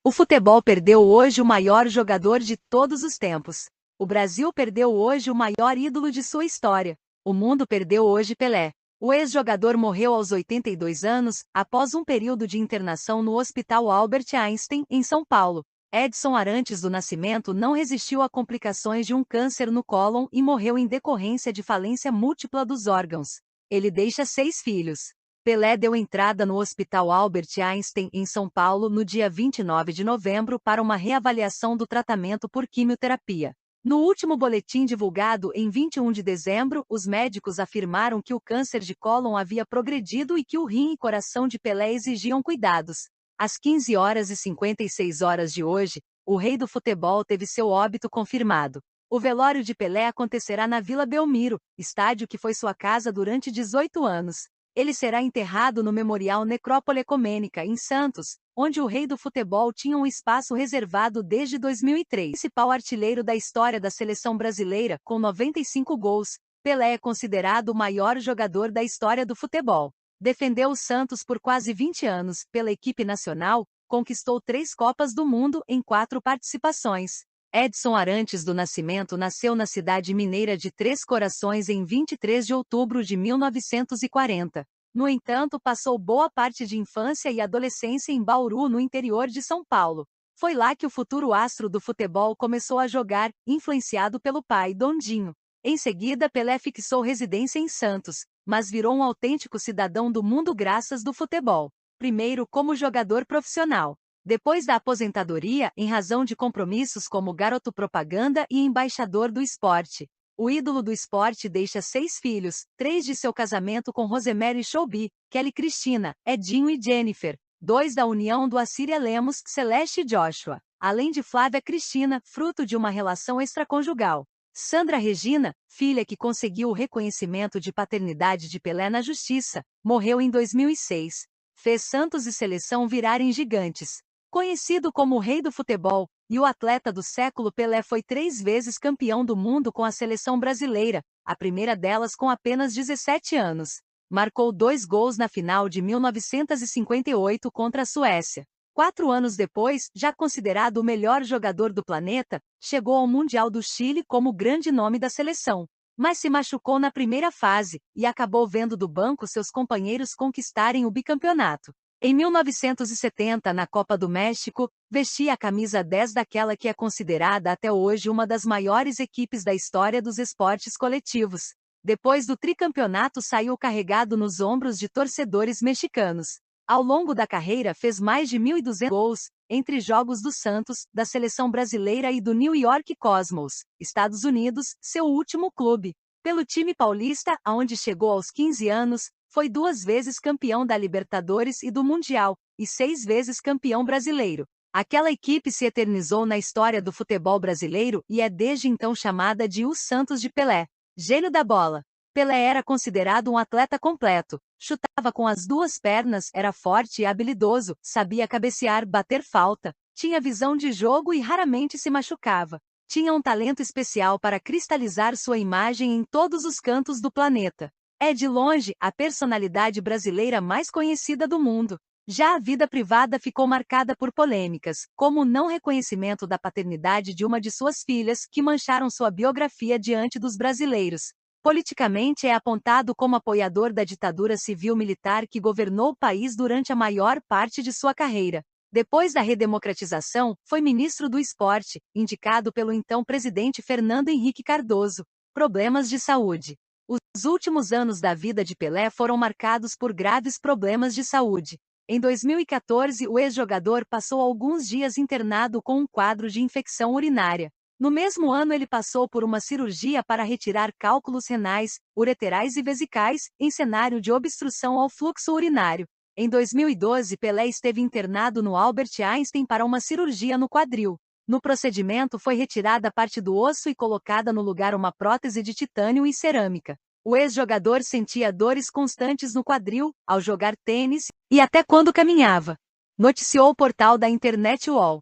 O futebol perdeu hoje o maior jogador de todos os tempos. O Brasil perdeu hoje o maior ídolo de sua história. O mundo perdeu hoje Pelé. O ex-jogador morreu aos 82 anos, após um período de internação no Hospital Albert Einstein, em São Paulo. Edson Arantes do Nascimento não resistiu a complicações de um câncer no cólon e morreu em decorrência de falência múltipla dos órgãos. Ele deixa 6 filhos. Pelé deu entrada no Hospital Albert Einstein, em São Paulo, no dia 29 de novembro para uma reavaliação do tratamento por quimioterapia. No último boletim divulgado em 21 de dezembro, os médicos afirmaram que o câncer de cólon havia progredido e que o rim e coração de Pelé exigiam cuidados. Às 15 horas e 56 horas de hoje, o rei do futebol teve seu óbito confirmado. O velório de Pelé acontecerá na Vila Belmiro, estádio que foi sua casa durante 18 anos. Ele será enterrado no Memorial Necrópole Ecumênica, em Santos, onde o rei do futebol tinha um espaço reservado desde 2003. Principal artilheiro da história da seleção brasileira, com 95 gols, Pelé é considerado o maior jogador da história do futebol. Defendeu o Santos por quase 20 anos, pela equipe nacional, conquistou 3 Copas do Mundo em 4 participações. Edson Arantes do Nascimento nasceu na cidade mineira de Três Corações em 23 de outubro de 1940. No entanto, passou boa parte de infância e adolescência em Bauru, no interior de São Paulo. Foi lá que o futuro astro do futebol começou a jogar, influenciado pelo pai, Dondinho. Em seguida, Pelé fixou residência em Santos, mas virou um autêntico cidadão do mundo graças do futebol. Primeiro como jogador profissional. Depois da aposentadoria, em razão de compromissos como garoto propaganda e embaixador do esporte. O ídolo do esporte deixa 6 filhos, 3 de seu casamento com Rosemary Choubi, Kelly Cristina, Edinho e Jennifer, 2 da união do Assíria Lemos, Celeste e Joshua, além de Flávia Cristina, fruto de uma relação extraconjugal. Sandra Regina, filha que conseguiu o reconhecimento de paternidade de Pelé na justiça, morreu em 2006. Fez Santos e seleção virarem gigantes. Conhecido como o rei do futebol e o atleta do século, Pelé foi 3 vezes campeão do mundo com a seleção brasileira, a primeira delas com apenas 17 anos. Marcou 2 gols na final de 1958 contra a Suécia. 4 anos depois, já considerado o melhor jogador do planeta, chegou ao Mundial do Chile como grande nome da seleção. Mas se machucou na primeira fase, e acabou vendo do banco seus companheiros conquistarem o bicampeonato. Em 1970, na Copa do México, vestia a camisa 10 daquela que é considerada até hoje uma das maiores equipes da história dos esportes coletivos. Depois do tricampeonato, saiu carregado nos ombros de torcedores mexicanos. Ao longo da carreira fez mais de 1.200 gols, entre jogos do Santos, da seleção brasileira e do New York Cosmos, Estados Unidos, seu último clube. Pelo time paulista, aonde chegou aos 15 anos, foi 2 vezes campeão da Libertadores e do Mundial, e 6 vezes campeão brasileiro. Aquela equipe se eternizou na história do futebol brasileiro e é desde então chamada de o Santos de Pelé. Gênio da bola. Pelé era considerado um atleta completo. Chutava com as 2 pernas, era forte e habilidoso, sabia cabecear, bater falta, tinha visão de jogo e raramente se machucava. Tinha um talento especial para cristalizar sua imagem em todos os cantos do planeta. É de longe a personalidade brasileira mais conhecida do mundo. Já a vida privada ficou marcada por polêmicas, como o não reconhecimento da paternidade de uma de suas filhas, que mancharam sua biografia diante dos brasileiros. Politicamente é apontado como apoiador da ditadura civil-militar que governou o país durante a maior parte de sua carreira. Depois da redemocratização, foi ministro do Esporte, indicado pelo então presidente Fernando Henrique Cardoso. Problemas de saúde. Os últimos anos da vida de Pelé foram marcados por graves problemas de saúde. Em 2014, o ex-jogador passou alguns dias internado com um quadro de infecção urinária. No mesmo ano, ele passou por uma cirurgia para retirar cálculos renais, ureterais e vesicais, em cenário de obstrução ao fluxo urinário. Em 2012, Pelé esteve internado no Albert Einstein para uma cirurgia no quadril. No procedimento foi retirada parte do osso e colocada no lugar uma prótese de titânio e cerâmica. O ex-jogador sentia dores constantes no quadril, ao jogar tênis, e até quando caminhava. Noticiou o portal da internet UOL.